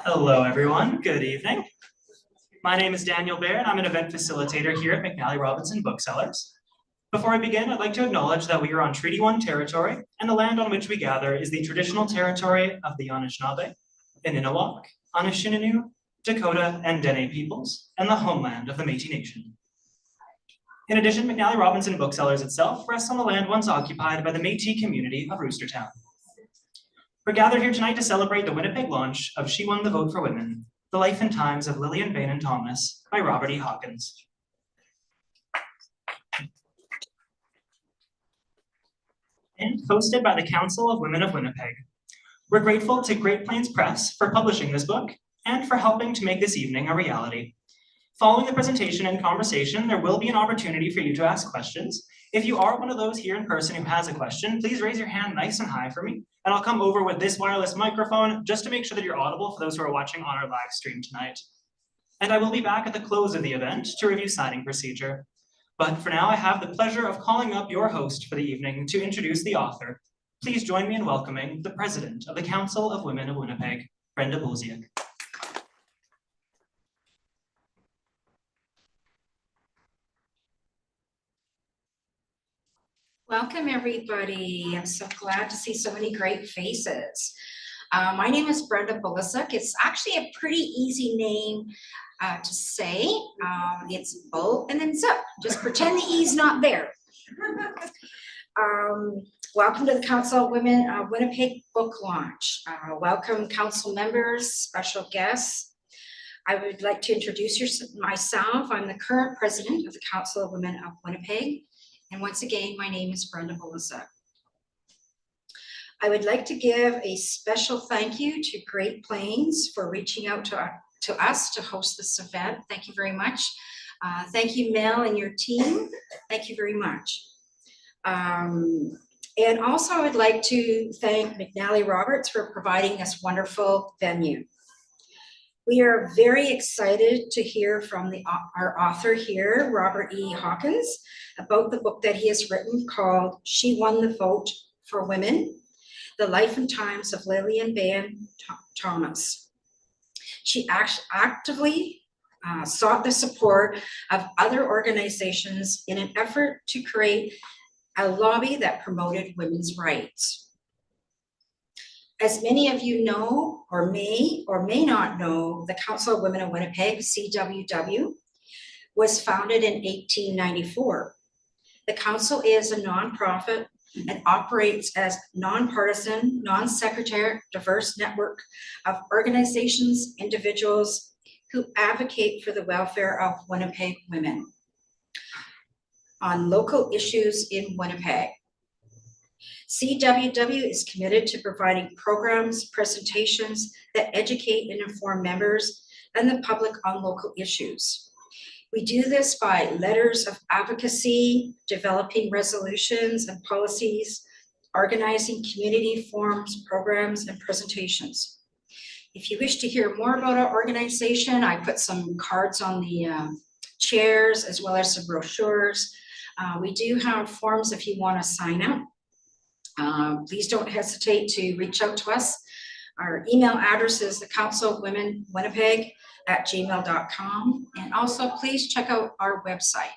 Hello, everyone. Good evening. My name is Daniel Baer, and I'm an event facilitator here at McNally Robinson Booksellers. Before I begin, I'd like to acknowledge that we are on Treaty 1 territory, and the land on which we gather is the traditional territory of the Anishinaabe, Inninawak, Anishinaabe, Dakota, and Dene peoples, and the homeland of the Métis Nation. In addition, McNally Robinson Booksellers itself rests on the land once occupied by the Métis community of Roostertown. We're gathered here tonight to celebrate the Winnipeg launch of She Won the Vote for Women, The Life and Times of Lillian Beynon Thomas by Robert E. Hawkins. And hosted by the Council of Women of Winnipeg. We're grateful to Great Plains Press for publishing this book and for helping to make this evening a reality. Following the presentation and conversation, there will be an opportunity for you to ask questions. If you are one of those here in person who has a question, please raise your hand nice and high for me, and I'll come over with this wireless microphone just to make sure that you're audible for those who are watching on our live stream tonight. And I will be back at the close of the event to review signing procedure. But for now, I have the pleasure of calling up your host for the evening to introduce the author. Please join me in welcoming the President of the Council of Women of Winnipeg, Brenda Bulziak. Welcome, everybody. I'm so glad to see so many great faces. My name is Brenda Bulziak. It's actually a pretty easy name to say. It's Bull and then Zuck. Just pretend the E's not there. Welcome to the Council of Women Winnipeg book launch. Welcome, council members, special guests. I would like to introduce myself. I'm the current president of the Council of Women of Winnipeg. And once again, my name is Brenda Bulziak. I would like to give a special thank you to Great Plains for reaching out to us to host this event. Thank you very much. Thank you, Mel and your team. Thank you very much. And also I would like to thank McNally Roberts for providing this wonderful venue. We are very excited to hear from our author here, Robert E. Hawkins, about the book that he has written called She Won the Vote for Women, The Life and Times of Lillian Beynon Thomas. She actively sought the support of other organizations in an effort to create a lobby that promoted women's rights. As many of you know, or may not know, the Council of Women of Winnipeg, CWW, was founded in 1894. The council is a nonprofit and operates as nonpartisan, non-sectarian, diverse network of organizations, individuals who advocate for the welfare of Winnipeg women on local issues in Winnipeg. CWW is committed to providing programs, presentations that educate and inform members and the public on local issues. We do this by letters of advocacy, developing resolutions and policies, organizing community forums, programs, and presentations. If you wish to hear more about our organization, I put some cards on the chairs as well as some brochures. We do have forms if you want to sign up. Please don't hesitate to reach out to us. Our email address is thecouncilofwomenwinnipeg@gmail.com. And also please check out our website.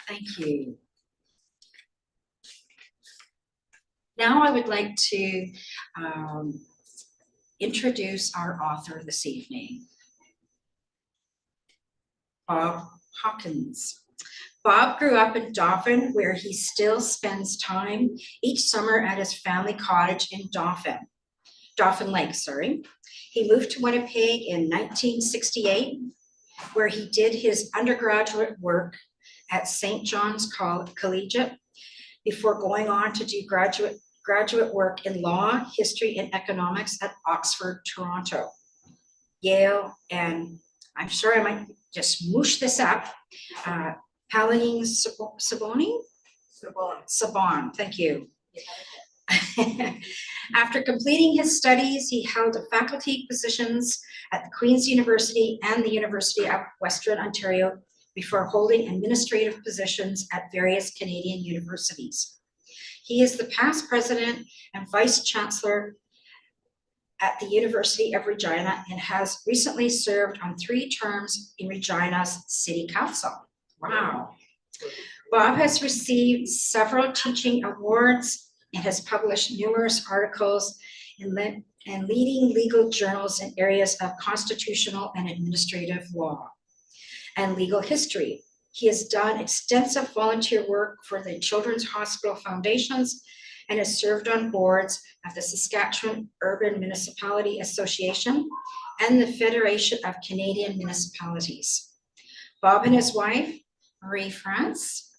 Thank you. Now I would like to introduce our author this evening, Bob Hawkins. Bob grew up in Dauphin, where he still spends time each summer at his family cottage in Dauphin Lake, sorry. He moved to Winnipeg in 1968, where he did his undergraduate work at St. John's Collegiate before going on to do graduate work in law, history, and economics at Oxford, Toronto, Yale, and I'm sure I might just moosh this up, Paladin Sabon, thank you. After completing his studies, he held faculty positions at the Queen's University and the University of Western Ontario before holding administrative positions at various Canadian universities. He is the past president and vice chancellor at the University of Regina and has recently served on 3 terms in Regina's City Council. Wow. Bob has received several teaching awards and has published numerous articles in leading legal journals in areas of constitutional and administrative law and legal history. He has done extensive volunteer work for the Children's Hospital Foundations and has served on boards of the Saskatchewan Urban Municipality Association and the Federation of Canadian Municipalities. Bob and his wife, Marie-France,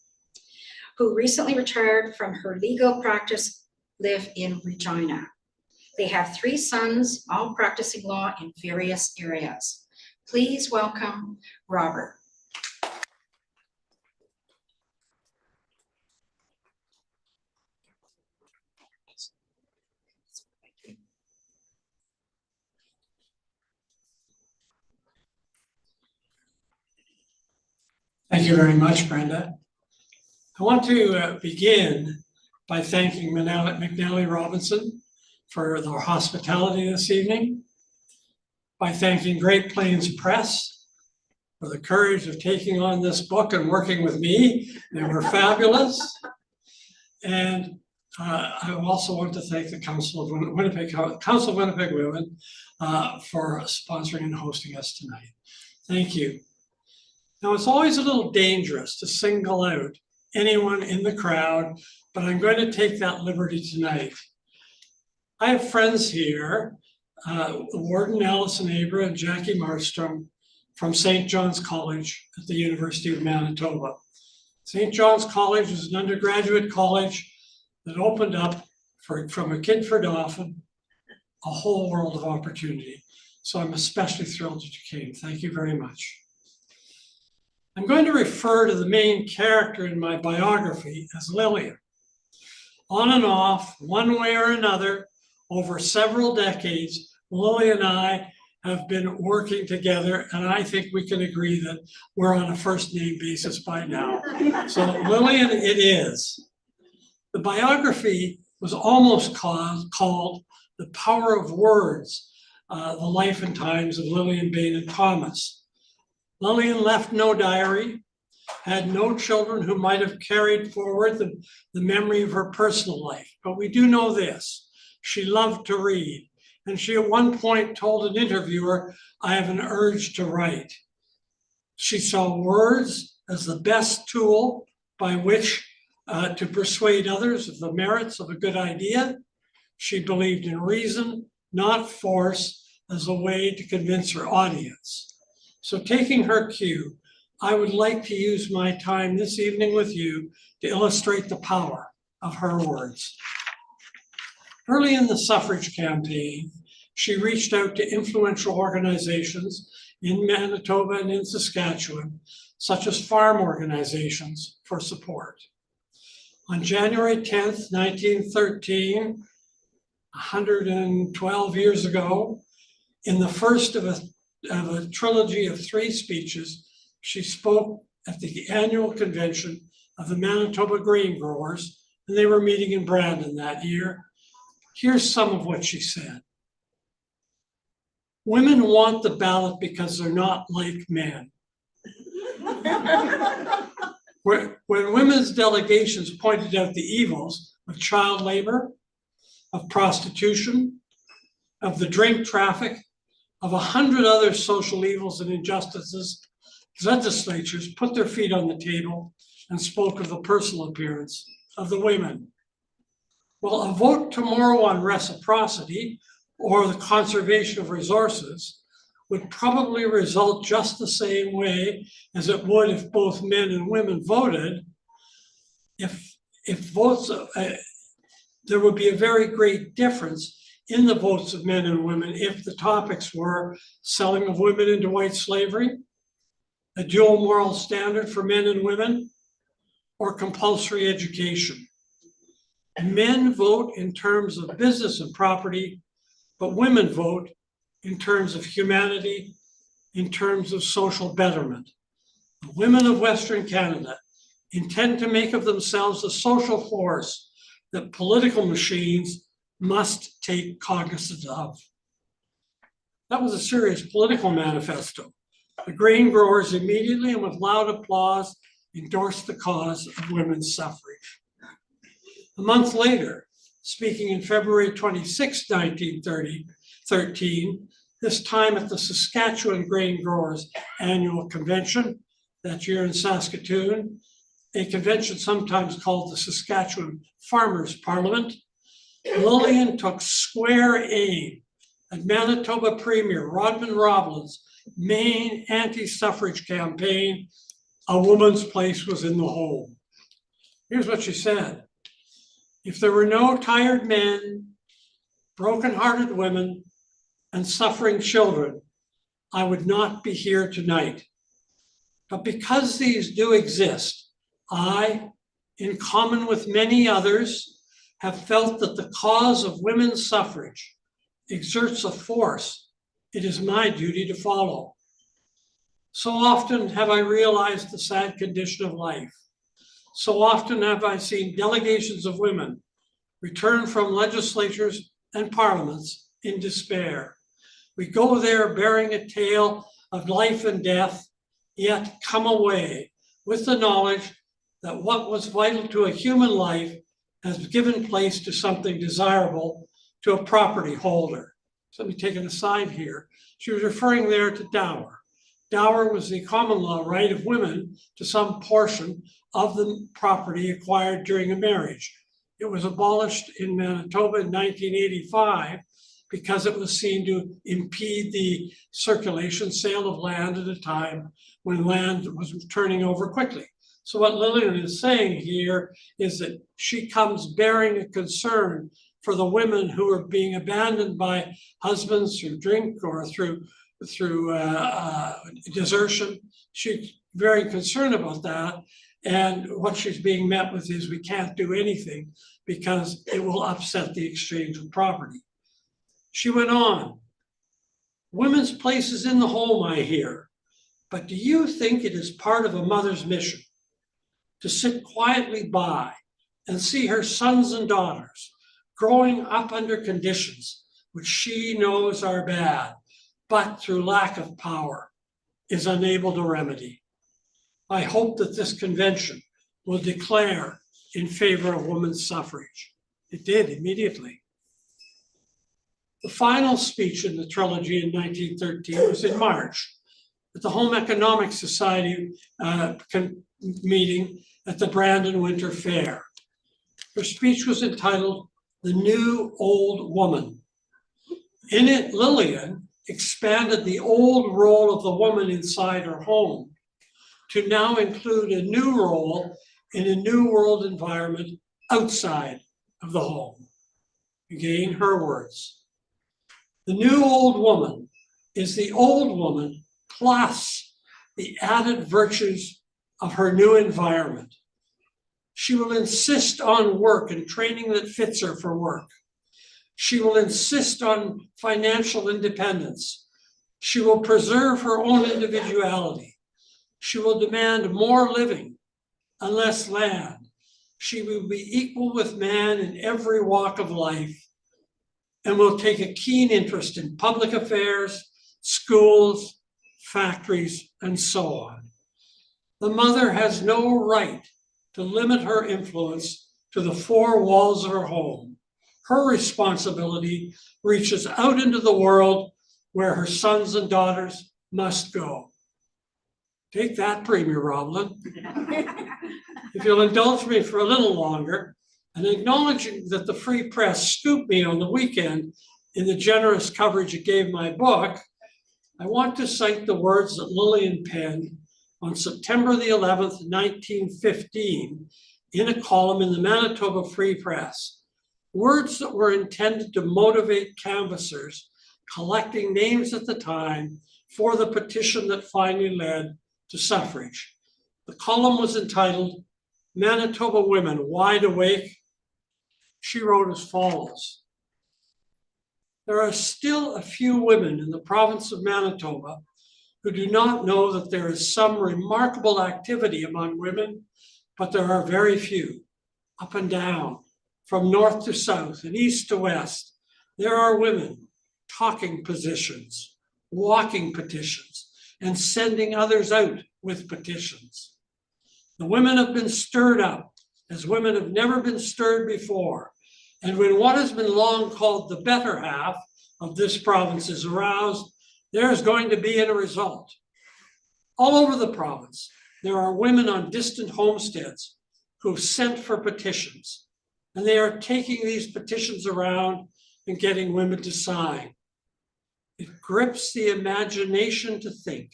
who recently retired from her legal practice, live in Regina. They have 3 sons, all practicing law in various areas. Please welcome Robert. Thank you very much, Brenda. I want to begin by thanking McNally Robinson for their hospitality this evening, by thanking Great Plains Press for the courage of taking on this book and working with me. They were fabulous. And I also want to thank the Council of Winnipeg Women for sponsoring and hosting us tonight. Thank you. Now, it's always a little dangerous to single out anyone in the crowd, but I'm going to take that liberty tonight. I have friends here, Warden Alison Abra and Jackie Marstrom from St. John's College at the University of Manitoba. St. John's College is an undergraduate college that opened up from a kid for Dauphin a whole world of opportunity. So I'm especially thrilled that you came. Thank you very much. I'm going to refer to the main character in my biography as Lillian. On and off, one way or another, over several decades, Lily and I have been working together, and I think we can agree that we're on a first name basis by now. So Lillian it is. The biography was almost called The Power of Words, the life and times of Lillian Beynon Thomas. Lillian left no diary, had no children who might have carried forward the memory of her personal life. But we do know this, she loved to read. And she at one point told an interviewer, I have an urge to write. She saw words as the best tool by which to persuade others of the merits of a good idea. She believed in reason, not force, as a way to convince her audience. So taking her cue, I would like to use my time this evening with you to illustrate the power of her words. Early in the suffrage campaign, she reached out to influential organizations in Manitoba and in Saskatchewan, such as farm organizations, for support. On January 10th, 1913, 112 years ago, in the first of a trilogy of 3 speeches, she spoke at the annual convention of the Manitoba grain growers, and they were meeting in Brandon that year. Here's some of what she said. Women want the ballot because they're not like men. When women's delegations pointed out the evils of child labor, of prostitution, of the drink traffic, of 100 other social evils and injustices, legislatures put their feet on the table and spoke of the personal appearance of the women. Well, a vote tomorrow on reciprocity or the conservation of resources would probably result just the same way as it would if both men and women voted. If votes, there would be a very great difference in the votes of men and women if the topics were selling of women into white slavery, a dual moral standard for men and women, or compulsory education. Men vote in terms of business and property, but women vote in terms of humanity, in terms of social betterment. The women of Western Canada intend to make of themselves a social force that political machines must take cognizance of. That was a serious political manifesto. The grain growers immediately and with loud applause endorsed the cause of women's suffrage. A month later, speaking in February 26, 1913, this time at the Saskatchewan Grain Growers Annual Convention, that year in Saskatoon, a convention sometimes called the Saskatchewan Farmers' Parliament, Lillian took square aim at Manitoba Premier Rodman Roblin's main anti-suffrage campaign, "A woman's place was in the home." Here's what she said: "If there were no tired men, broken-hearted women, and suffering children, I would not be here tonight. But because these do exist, I, in common with many others, have felt that the cause of women's suffrage exerts a force it is my duty to follow. So often have I realized the sad condition of life. So often have I seen delegations of women return from legislatures and parliaments in despair. We go there bearing a tale of life and death, yet come away with the knowledge that what was vital to a human life has given place to something desirable to a property holder." So let me take an aside here. She was referring there to dower. Dower was the common law right of women to some portion of the property acquired during a marriage. It was abolished in Manitoba in 1985 because it was seen to impede the sale of land at a time when land was turning over quickly. So what Lillian is saying here is that she comes bearing a concern for the women who are being abandoned by husbands through drink or through desertion. She's very concerned about that. And what she's being met with is we can't do anything because it will upset the exchange of property. She went on, "Women's place is in the home, I hear, but do you think it is part of a mother's mission to sit quietly by and see her sons and daughters growing up under conditions which she knows are bad, but through lack of power is unable to remedy? I hope that this convention will declare in favor of women's suffrage." It did immediately. The final speech in the trilogy in 1913 was in March at the Home Economic Society meeting at the Brandon Winter Fair. Her speech was entitled "The New Old Woman." In it, Lillian expanded the old role of the woman inside her home to now include a new role in a new world environment outside of the home. Again, her words: "The new old woman is the old woman plus the added virtues of her new environment. She will insist on work and training that fits her for work. She will insist on financial independence. She will preserve her own individuality. She will demand more living and less land. She will be equal with man in every walk of life and will take a keen interest in public affairs, schools, factories, and so on. The mother has no right to limit her influence to the four walls of her home. Her responsibility reaches out into the world where her sons and daughters must go." Take that, Premier Roblin. If you'll indulge me for a little longer, and acknowledging that the Free Press scooped me on the weekend in the generous coverage it gave my book, I want to cite the words that Lillian penned on September the 11th, 1915, in a column in the Manitoba Free Press. Words that were intended to motivate canvassers collecting names at the time for the petition that finally led to suffrage. The column was entitled, "Manitoba Women Wide Awake." She wrote as follows: "There are still a few women in the province of Manitoba who do not know that there is some remarkable activity among women, but there are very few. Up and down, from north to south and east to west, there are women talking positions, walking petitions, and sending others out with petitions. The women have been stirred up as women have never been stirred before. And when what has been long called the better half of this province is aroused, there is going to be a result. All over the province, there are women on distant homesteads who've sent for petitions, and they are taking these petitions around and getting women to sign. It grips the imagination to think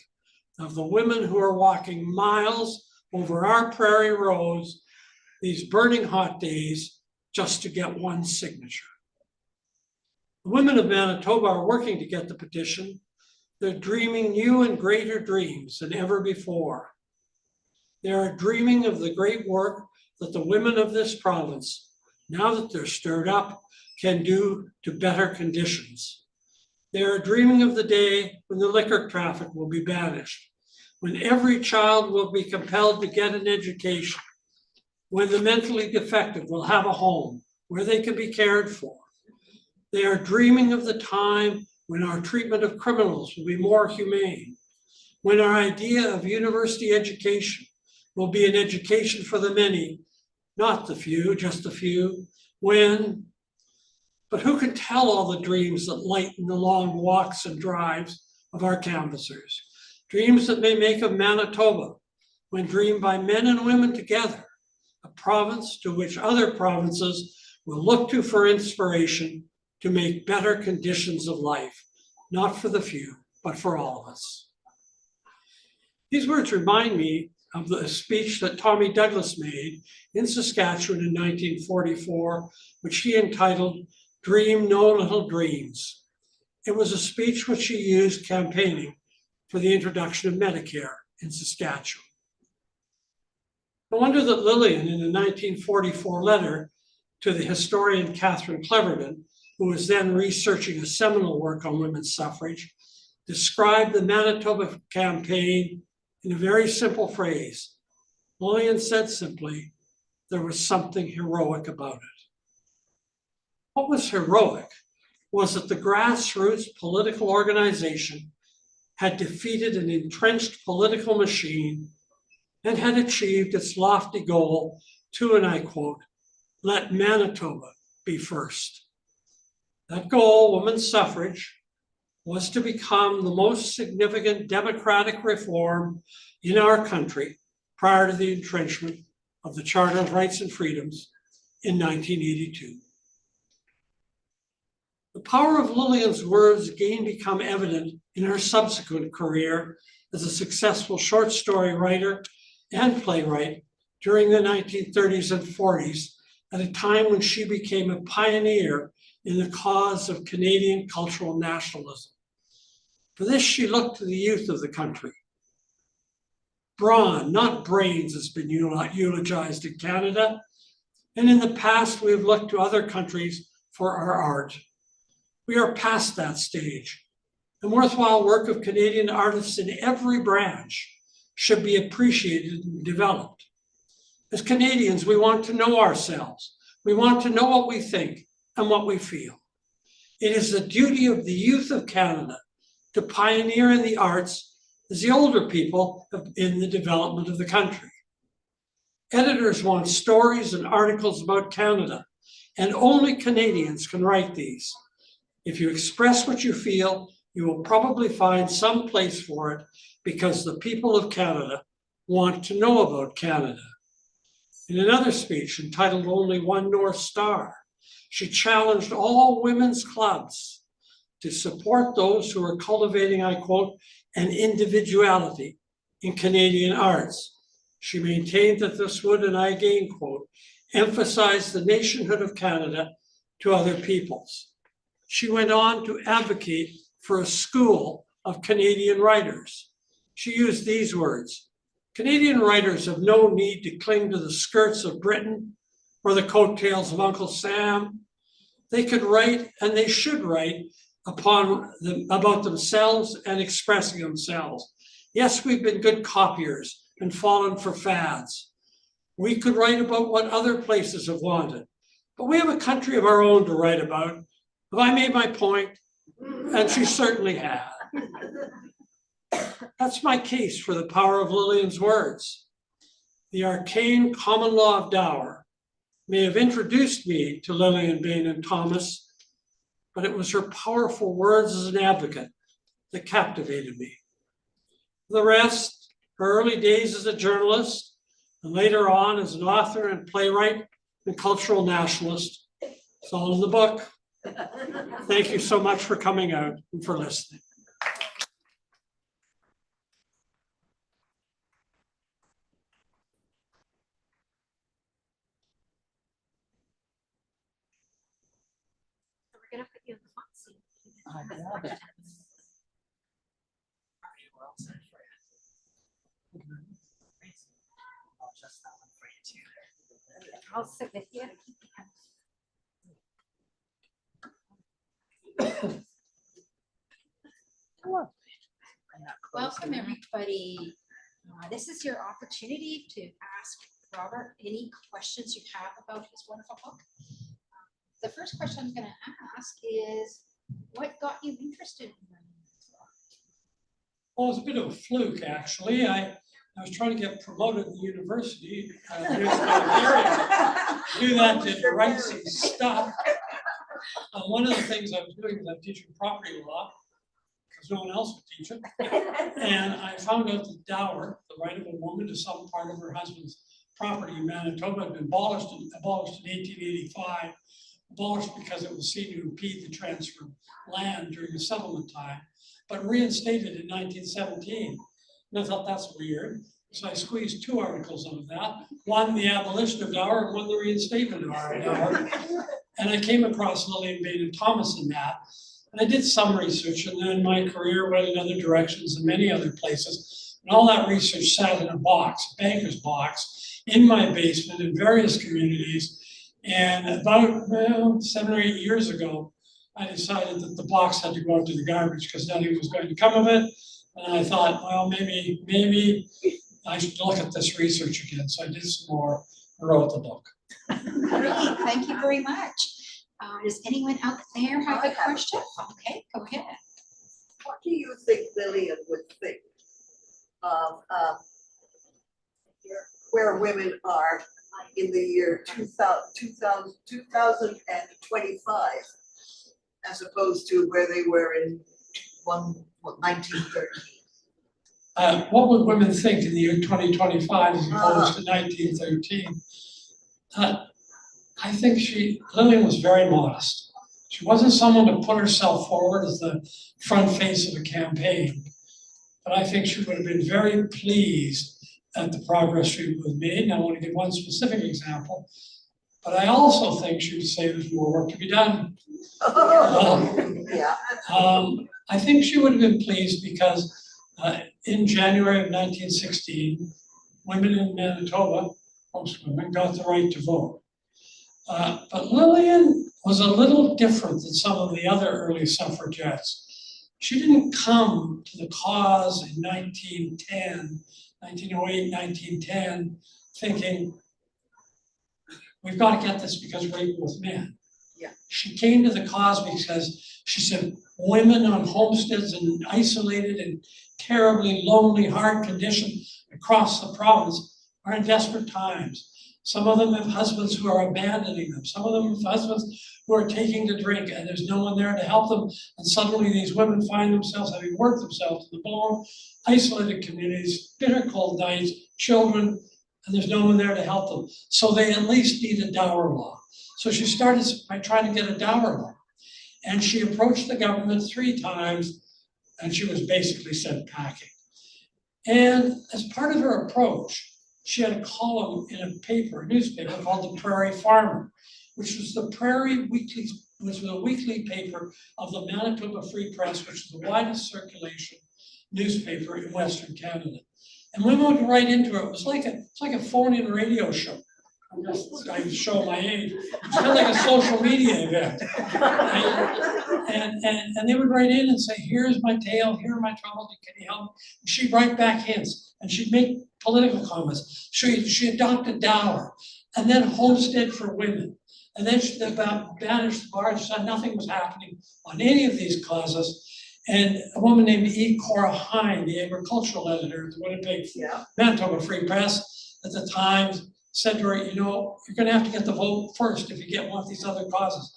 of the women who are walking miles over our prairie roads these burning hot days just to get one signature. The women of Manitoba are working to get the petition. They're dreaming new and greater dreams than ever before. They are dreaming of the great work that the women of this province, now that they're stirred up, can do to better conditions. They are dreaming of the day when the liquor traffic will be banished, when every child will be compelled to get an education, when the mentally defective will have a home where they can be cared for. They are dreaming of the time when our treatment of criminals will be more humane, when our idea of university education will be an education for the many, not the few, just a few, but who can tell all the dreams that lighten the long walks and drives of our canvassers, dreams that may make of Manitoba, when dreamed by men and women together, a province to which other provinces will look to for inspiration to make better conditions of life, not for the few, but for all of us. These words remind me of the speech that Tommy Douglas made in Saskatchewan in 1944, which he entitled "Dream No Little Dreams." It was a speech which he used campaigning for the introduction of Medicare in Saskatchewan. No wonder that Lillian, in a 1944 letter to the historian Catherine Cleverton, who was then researching a seminal work on women's suffrage, described the Manitoba campaign in a very simple phrase. Lillian said simply, there was something heroic about it. What was heroic was that the grassroots political organization had defeated an entrenched political machine and had achieved its lofty goal to, and I quote, "Let Manitoba be first." That goal, women's suffrage, was to become the most significant democratic reform in our country prior to the entrenchment of the Charter of Rights and Freedoms in 1982. The power of Lillian's words again become evident in her subsequent career as a successful short story writer and playwright during the 1930s and 40s, at a time when she became a pioneer in the cause of Canadian cultural nationalism. For this, she looked to the youth of the country. Brawn, not brains, has been eulogized in Canada, and in the past we have looked to other countries for our art. We are past that stage. The worthwhile work of Canadian artists in every branch should be appreciated and developed. As Canadians, we want to know ourselves. We want to know what we think and what we feel. It is the duty of the youth of Canada to pioneer in the arts as the older people in the development of the country. Editors want stories and articles about Canada, and only Canadians can write these. If you express what you feel, you will probably find some place for it because the people of Canada want to know about Canada. In another speech entitled "Only One North Star," she challenged all women's clubs to support those who are cultivating, I quote, "an individuality in Canadian arts." She maintained that this would, and I again quote, "emphasize the nationhood of Canada to other peoples." She went on to advocate for a school of Canadian writers. she used these words: Canadian writers have no need to cling to the skirts of Britain or the coattails of Uncle Sam. They could write, and they should write, about themselves and expressing themselves. Yes, we've been good copiers and fallen for fads. We could write about what other places have wanted, but we have a country of our own to write about. Have I made my point? And she certainly had. That's my case for the power of Lillian's words. The arcane common law of dower may have introduced me to Lillian Beynon Thomas, but it was her powerful words as an advocate that captivated me. The rest, her early days as a journalist, and later on as an author and playwright and cultural nationalist, it's all in the book. Thank you so much for coming out and for listening. We're gonna put you in the front seat. I love it. I'll sit with you. Welcome, everybody. This is your opportunity to ask Robert any questions you have about his wonderful book. The first question I'm going to ask is, what got you interested in writing this book? Well, it was a bit of a fluke, actually. I was trying to get promoted in the university. Years ago in the area. Do that to write some stuff. One of the things I was doing is I'm teaching property law, because no one else would teach it. And I found out that dower, the right of a woman to some part of her husband's property in Manitoba, had been abolished in 1885. Abolished because it was seen to impede the transfer of land during the settlement time, but reinstated in 1917. And I thought that's weird. So I squeezed two articles out of that. One, the abolition of dower, and one, the reinstatement of dower. And I came across Lillian Beynon Thomas in that. And I did some research, and then my career went in other directions and many other places. And all that research sat in a box, a banker's box, in my basement in various communities. And about 7 or 8 years ago, I decided that the box had to go out to the garbage because nothing was going to come of it. And I thought, well, maybe I should look at this research again. So I did some more and wrote the book. Great, thank you very much. Does anyone out there have a question? Okay, go ahead. What do you think Lillian would think of where women are in the year 2025, as opposed to where they were in 1913? What would women think in the year 2025 as opposed to 1913? I think Lillian was very modest. She wasn't someone to put herself forward as the front face of a campaign, but I think she would have been very pleased at the progress she was made. And I want to give one specific example, but I also think she would say there's more work to be done. Yeah. I think she would have been pleased because in January of 1916, women in Manitoba, most women, got the right to vote. But Lillian was a little different than some of the other early suffragettes. She didn't come to the cause in 1908, 1910, thinking, we've got to get this because we're equal with men. Yeah. She came to the cause because she said women on homesteads and isolated and terribly lonely, hard conditions across the province are in desperate times. Some of them have husbands who are abandoning them. Some of them have husbands who are taking to drink, and there's no one there to help them. And suddenly these women find themselves having worked themselves to the bone, isolated communities, bitter cold nights, children, and there's no one there to help them. So they at least need a dower law. So she started by trying to get a dower law. And she approached the government 3 times, and she was basically sent packing. And as part of her approach, she had a column in a newspaper called The Prairie Farmer, which was the Prairie Weekly, was the weekly paper of the Manitoba Free Press, which was the widest circulation newspaper in Western Canada. And women would write into it. It was like a phone-in radio show. I show my age. It's kind of like a social media event. And they would write in and say, here's my tale, here are my troubles, can you help? She'd write back hints, and she'd make political comments. She adopted dower, and then homestead for women. And then she banished the bar. She said nothing was happening on any of these causes. And a woman named E. Cora Hine, the agricultural editor of the Winnipeg Manitoba Free Press at the time, said to her, you know, you're gonna have to get the vote first if you get one of these other causes.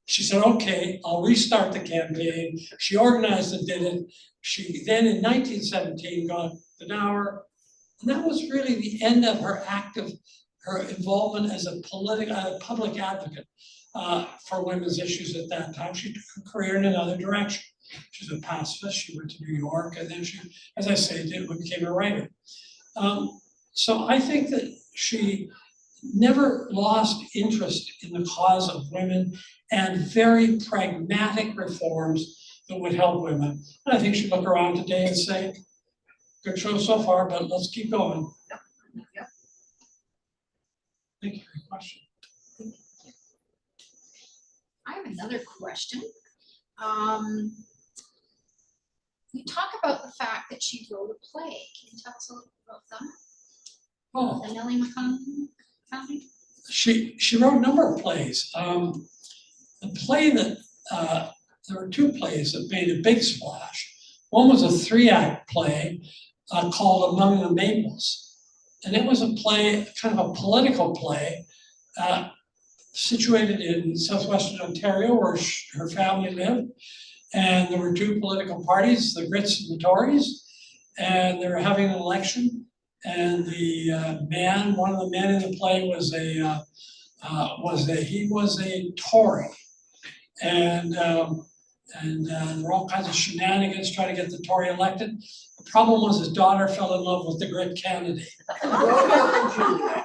She said, okay, I'll restart the campaign. She organized and did it. She then in 1917 got the dower. And that was really the end of her involvement as a public advocate for women's issues at that time. She took her career in another direction. She's a pacifist. She went to New York, and then she, as I say, became a writer. So I think that she never lost interest in the cause of women and very pragmatic reforms that would help women. And I think she'd look around today and say, good show so far, but let's keep going. Yep. Thank you for your question. I have another question. You talk about the fact that she wrote a play. Can you tell us a little bit about that? Oh, The Nellie McConnell family? she wrote a number of plays. The play that, there were two plays that made a big splash. One was a 3-act play called Among the Maples. And it was a play, kind of a political play, situated in southwestern Ontario where her family lived. And there were two political parties, the Grits and the Tories, and they were having an election. And the one of the men in the play was a Tory, and there were all kinds of shenanigans trying to get the Tory elected. The problem was his daughter fell in love with the Grit candidate.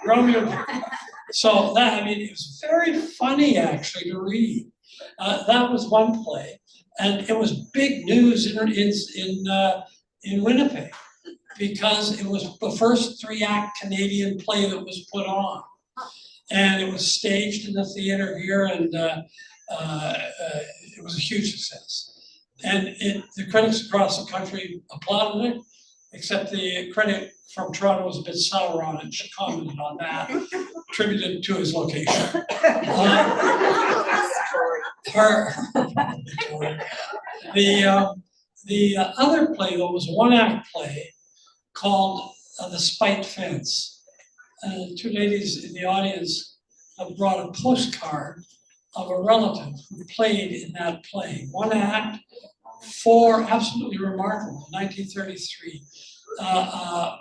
Romeo and Juliet. So that, I mean, it was very funny actually to read. That was one play, and it was big news in Winnipeg, because it was the first 3-act Canadian play that was put on. And it was staged in the theater here, and it was a huge success. And the critics across the country applauded it, except the critic from Toronto was a bit sour on it. She commented on that, attributed to his location. The other play, though, was a 1-act play called The Spite Fence. Two ladies in the audience have brought a postcard of a relative who played in that play. 1 act, 4 absolutely remarkable, 1933, about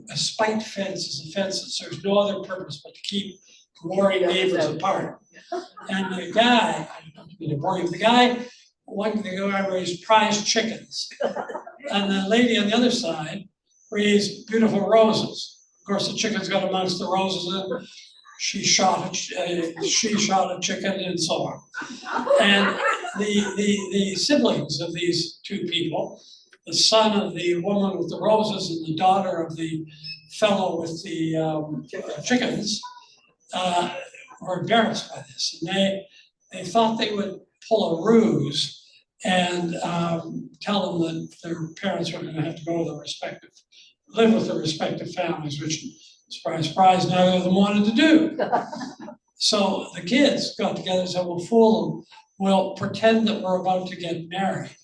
a spite fence is a fence that serves no other purpose but to keep warring neighbors apart. And the guy, I don't mean to bore you, the guy raised prize chickens. And the lady on the other side raised beautiful roses. Of course, the chickens got amongst the roses, and she shot a chicken, and so on. And the siblings of these two people, the son of the woman with the roses and the daughter of the fellow with the chickens, were embarrassed by this, and they thought they would pull a ruse and tell them that their parents were going to have to go to live with their respective families, which, surprise, surprise, neither of them wanted to do. So the kids got together and said, we'll fool them. We'll pretend that we're about to get married.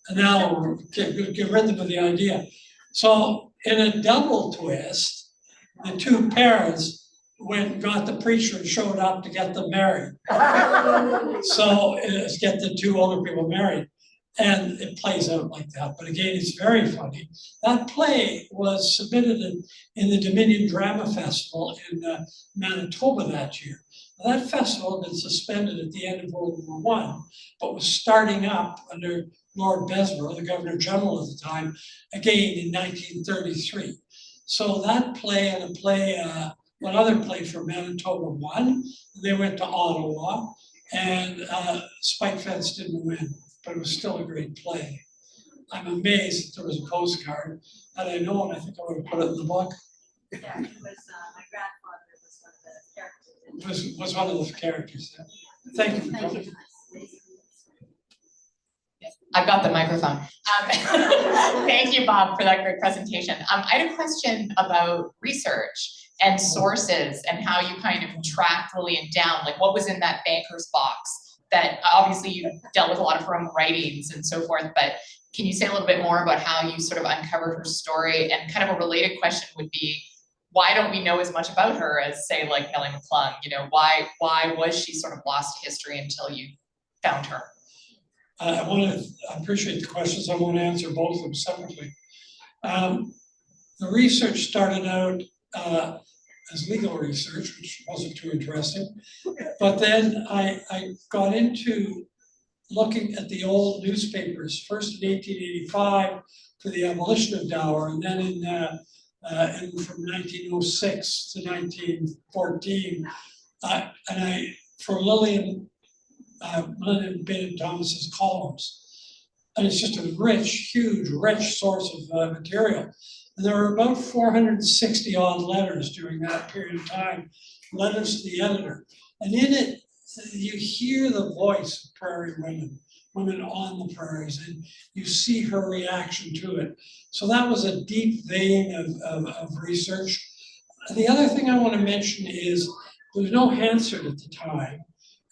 And now we'll get rid of the idea. So in a double twist, the two parents went and got the preacher and showed up to get them married. So get the two older people married. And it plays out like that. But again, it's very funny. That play was submitted in the Dominion Drama Festival in Manitoba that year. Now, that festival had been suspended at the end of World War I, but was starting up under Lord Besborough, the Governor General at the time, again in 1933. So that play and one other play from Manitoba won. They went to Ottawa, and Spite Fence didn't win. but it was still a great play. I'm amazed that there was a postcard. Had I known, I think I would have put it in the book. Yeah, it was, my grandfather was one of the characters. Was one of those characters. Yeah. Thank you for coming. I've got the microphone. Thank you, Bob, for that great presentation. I had a question about research and sources and how you kind of tracked Lillian down, like what was in that banker's box that obviously you dealt with a lot of her own writings and so forth, but can you say a little bit more about how you sort of uncovered her story? And kind of a related question would be, why don't we know as much about her as, say, like Nellie McClung? You know, why was she sort of lost to history until you found her? I appreciate the questions. I want to answer both of them separately. The research started out as legal research, which wasn't too interesting. But then I got into looking at the old newspapers, first in 1885 for the abolition of dower, and then from 1906 to 1914. For Lillian Beynon Thomas's columns. And it's just a rich, huge, rich source of material. And there were about 460 odd letters during that period of time, letters to the editor. And in it, you hear the voice of prairie women on the prairies, and you see her reaction to it. So that was a deep vein of research. The other thing I want to mention is there was no Hansard at the time.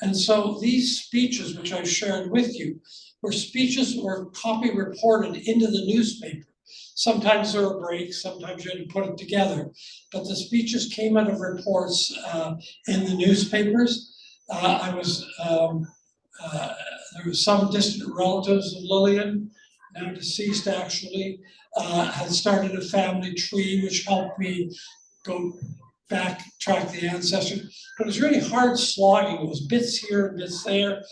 And so these speeches, which I shared with you, were speeches that were copy reported into the newspaper. Sometimes there were breaks, sometimes you had to put it together. But the speeches came out of reports in the newspapers. There were some distant relatives of Lillian, now deceased actually, had started a family tree, which helped me go back, track the ancestors. But it was really hard slogging. It was bits here and bits there.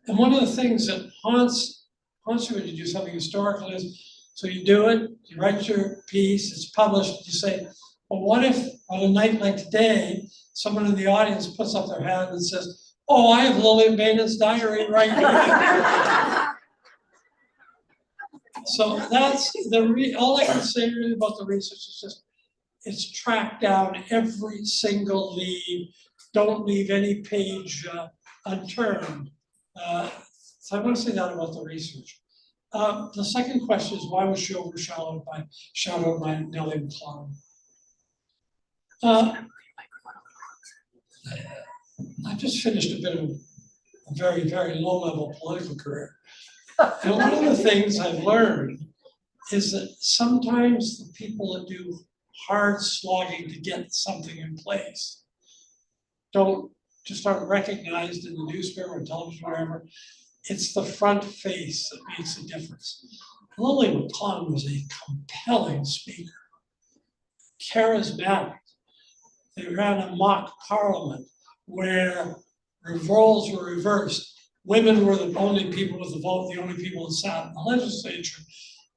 And one of the things that haunts you when you do something historical is, so you do it, you write your piece, it's published, you say, well, what if on a night like today, someone in the audience puts up their hand and says, oh, I have Lillian Beynon's diary right here. So that's all I can say really about the research is just, it's tracked down every single lead. Don't leave any page unturned. So I want to say that about the research. The second question is, why was she overshadowed by Nellie McClung? I just finished a bit of a very, very low-level political career. And one of the things I've learned is that sometimes the people that do hard slogging to get something in place just aren't recognized in the newspaper or television or wherever. It's the front face that makes a difference. Lillian McClung was a compelling speaker, charismatic. They ran a mock parliament where roles were reversed. Women were the only people with the vote, the only people that sat in the legislature,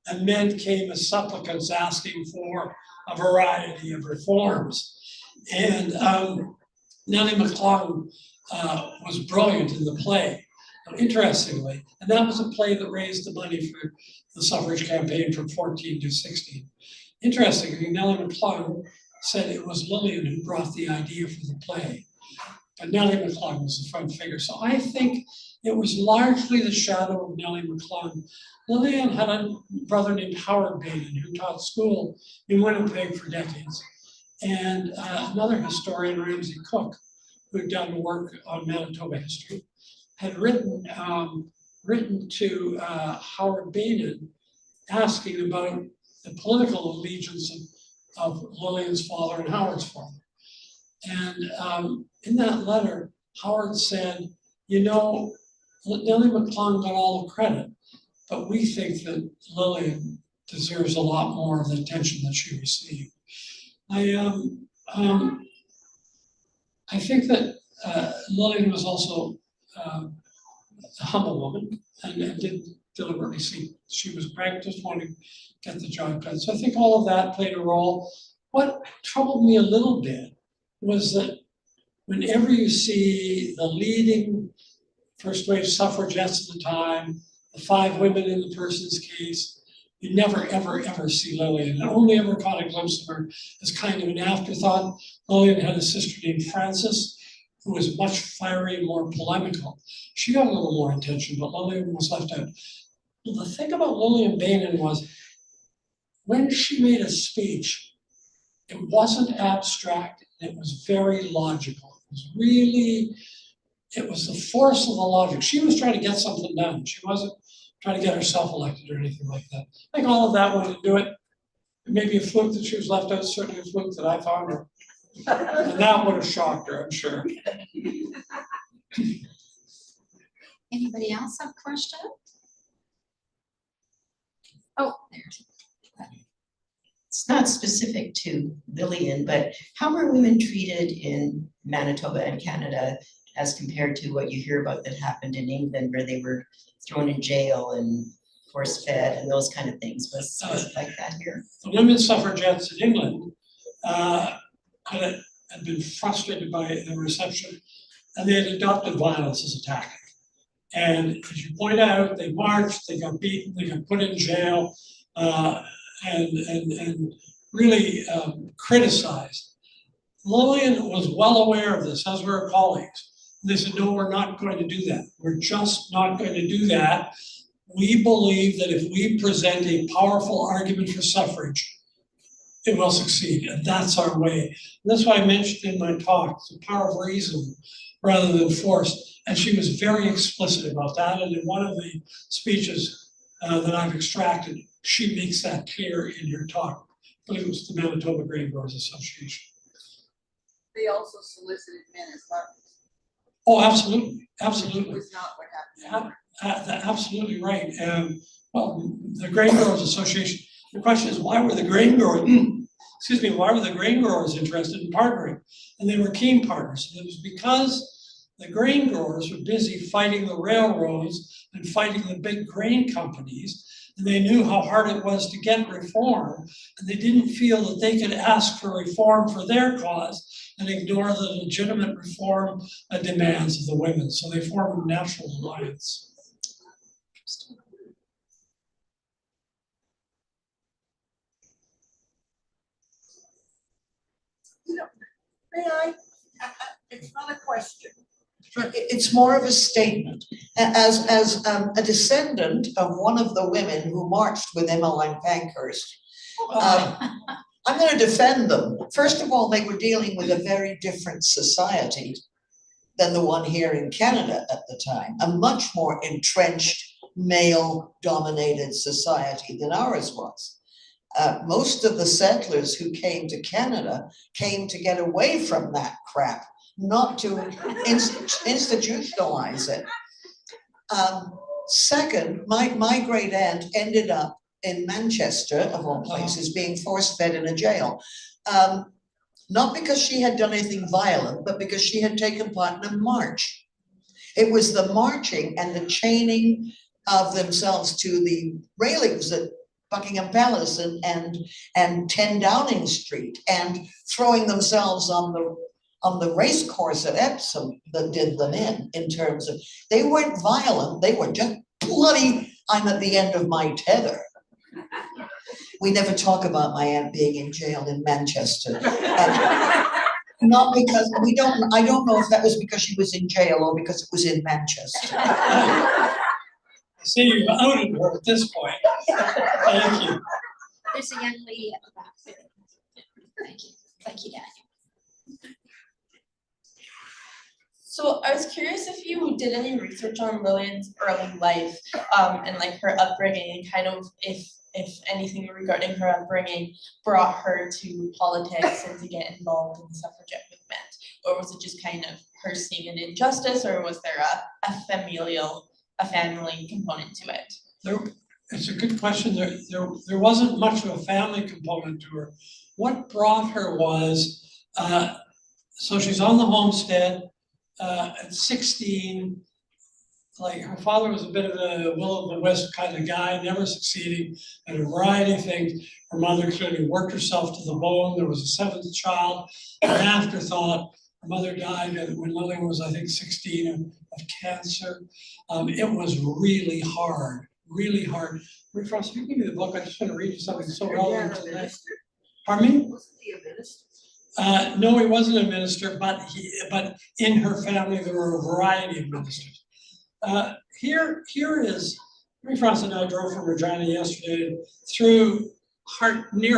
and men came as supplicants asking for a variety of reforms. And Nellie McClung was brilliant in the play, interestingly. And that was a play that raised the money for the suffrage campaign from 14 to 16. Interestingly, Nellie McClung said it was Lillian who brought the idea for the play. But Nellie McClung was the front figure. So I think it was largely the shadow of Nellie McClung. Lillian had a brother named Howard Beynon who taught school in Winnipeg for decades. And another historian, Ramsay Cook, who had done work on Manitoba history, had written to Howard Beynon asking about the political allegiance of Lillian's father and Howard's father. And in that letter, Howard said, you know, Nellie McClung got all the credit, but we think that Lillian deserves a lot more of the attention that she received. I think that Lillian was also a humble woman and didn't deliberately see she was pregnant, just wanted to get the job done. So I think all of that played a role. What troubled me a little bit was that whenever you see the leading first wave suffragettes at the time, the 5 women in the person's case. You never, ever, ever see Lillian. I only ever caught a glimpse of her as kind of an afterthought. Lillian had a sister named Frances, who was much fiery, more polemical. She got a little more attention, but Lillian was left out. Well, the thing about Lillian Beynon was, when she made a speech, it wasn't abstract, it was very logical. It was the force of the logic. She was trying to get something done. She wasn't trying to get herself elected or anything like that. I think all of that went into it. It may be a fluke that she was left out, certainly a fluke that I found her. And that would have shocked her, I'm sure. Anybody else have a question? Oh, there's. It's not specific to Lillian, but how were women treated in Manitoba and Canada as compared to what you hear about that happened in England, where they were thrown in jail and force-fed and those kind of things? Was it like that here? The women suffragettes in England had been frustrated by the reception, and they had adopted violence as a tactic. And as you point out, they marched, they got beaten, they got put in jail, and really criticized. Lillian was well aware of this, as were her colleagues. They said, no, we're not going to do that. We're just not going to do that. We believe that if we present a powerful argument for suffrage, it will succeed, and that's our way. And that's why I mentioned in my talk, the power of reason rather than force. And she was very explicit about that, and in one of the speeches that I've extracted, she makes that clear in her talk. I believe it was the Manitoba Grain Growers Association. They also solicited men as partners. Oh, absolutely, Which absolutely. was not what happened. Absolutely right. Well, the Grain Growers Association, the question is, why were the grain growers, why were the grain growers interested in partnering? And they were keen partners. And it was because the grain growers were busy fighting the railroads and fighting the big grain companies. And they knew how hard it was to get reform. And they didn't feel that they could ask for reform for their cause and ignore the legitimate reform demands of the women. So they formed a national alliance. You know, may I, it's not a question. It's more of a statement. As a descendant of one of the women who marched with Emmeline Pankhurst, I'm going to defend them. First of all, they were dealing with a very different society than the one here in Canada at the time, a much more entrenched, male-dominated society than ours was. Most of the settlers who came to Canada came to get away from that crap, not to institutionalize it. Second, my great aunt ended up in Manchester, of all places, being force-fed in a jail. Not because she had done anything violent, but because she had taken part in a march. It was the marching and the chaining of themselves to the railings at Buckingham Palace and 10 Downing Street, and throwing themselves on the race course at Epsom that did them in terms of, they weren't violent, they were just bloody, I'm at the end of my tether. We never talk about my aunt being in jail in Manchester. Not because, I don't know if that was because she was in jail or because it was in Manchester. See, you've outed her at this point. Thank you. There's a young lady at the back there. Thank you, Daniel. So I was curious if you did any research on Lillian's early life and like her upbringing, and kind of if anything regarding her upbringing brought her to politics and to get involved in the suffragette movement, or was it just kind of her seeing an injustice, or was there a family component to it? It's a good question. There wasn't much of a family component to her. What brought her was, so she's on the homestead at 16. Like, her father was a bit of a will of the wisp kind of guy, never succeeding at a variety of things. Her mother clearly worked herself to the bone. There was a 7th child, an afterthought. Her mother died when Lillian was, I think, 16 of cancer. It was really hard, really hard. Rick Frost, if you give me the book, I just want to read you something so relevant to that. Pardon me? Wasn't he a minister? No, he wasn't a minister, but in her family there were a variety of ministers. Here is, Rick Frost and I drove from Regina yesterday through Hartney,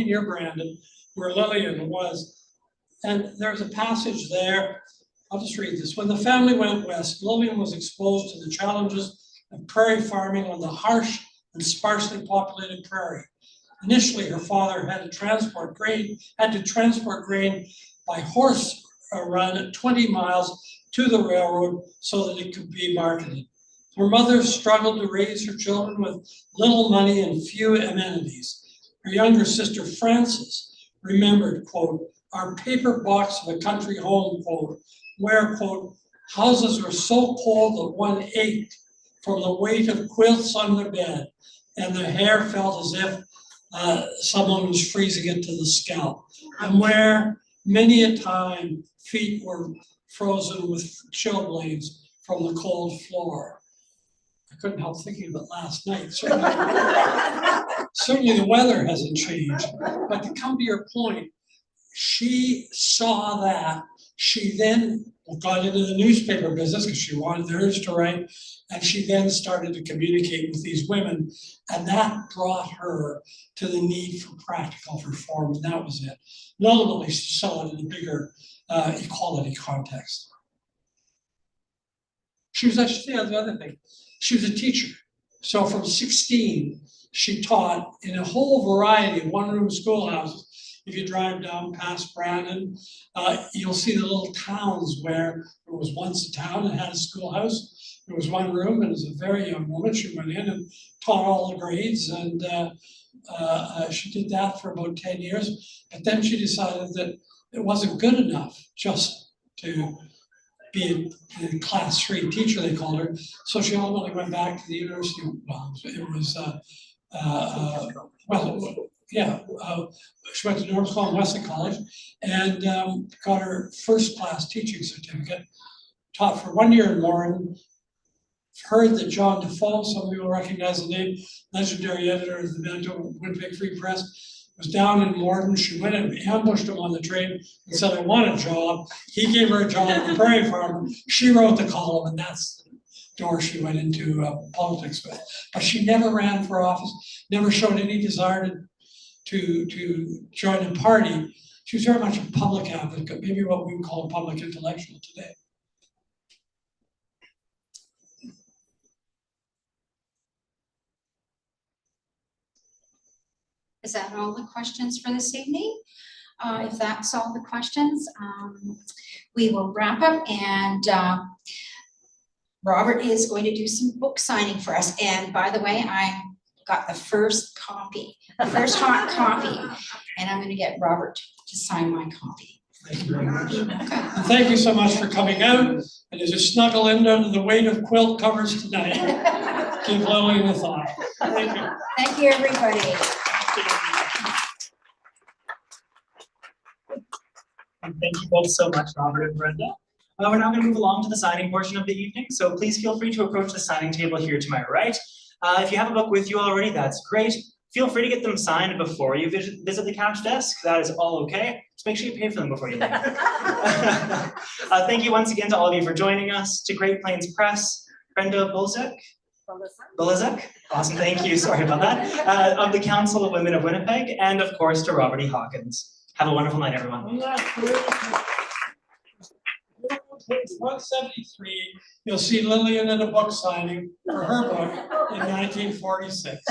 near Brandon, where Lillian was. And there's a passage there, I'll just read this. When the family went west, Lillian was exposed to the challenges of prairie farming on the harsh and sparsely populated prairie. Initially, her father had to transport grain by horse run 20 miles to the railroad so that it could be marketed. Her mother struggled to raise her children with little money and few amenities. Her younger sister, Frances, remembered, quote, our paper box of a country home, quote, where, quote, houses were so cold that one ached from the weight of quilts on their bed, and the hair felt as if someone was freezing it to the scalp, and where many a time feet were frozen with chill blades from the cold floor. I couldn't help thinking of it last night. Certainly the weather hasn't changed, but to come to your point, she saw that. She then got into the newspaper business because she wanted the urge to write, and she then started to communicate with these women, and that brought her to the need for practical reform, and that was it. Ultimately, she saw it in a bigger equality context. She was actually, the other thing, she was a teacher. So from 16, she taught in a whole variety of one-room schoolhouses. If you drive down past Brandon, you'll see the little towns where there was once a town that had a schoolhouse. There was one room, and as a very young woman, she went in and taught all the grades, and she did that for about 10 years. But then she decided that it wasn't good enough just to be a class 3 teacher, they called her. So she ultimately went back to the university. Well, it was, she went to North College, Wesley College, and got her first class teaching certificate. Taught for 1 year in Morin. Heard that John Defoe, some people recognize the name, legendary editor of the Manitoba Winnipeg Free Press, was down in Morden. She went and ambushed him on the train and said, I want a job. He gave her a job at the prairie farm. She wrote the column, and that's the door she went into politics with. But she never ran for office, never showed any desire to join a party. She was very much a public advocate, maybe what we would call a public intellectual today. Is that all the questions for this evening? If that's all the questions, we will wrap up, and Robert is going to do some book signing for us. And by the way, I got the first copy, the first hot copy, and I'm going to get Robert to sign my copy. Thank you very much. Okay. And thank you so much for coming out. And as you snuggle in under the weight of quilt covers tonight, give Lillian a thought. Thank you. Thank you, everybody. And thank you both so much, Robert and Brenda. We're now going to move along to the signing portion of the evening, so please feel free to approach the signing table here to my right. If you have a book with you already, that's great. Feel free to get them signed before you visit the cash desk. That is all okay. Just make sure you pay for them before you leave. Thank you once again to all of you for joining us. To Great Plains Press, Brenda Bulizek, awesome, thank you, sorry about that, of the Council of Women of Winnipeg, and of course to Robert E. Hawkins. Have a wonderful night, everyone. Page 173, you'll see Lillian in a book signing for her book in 1946.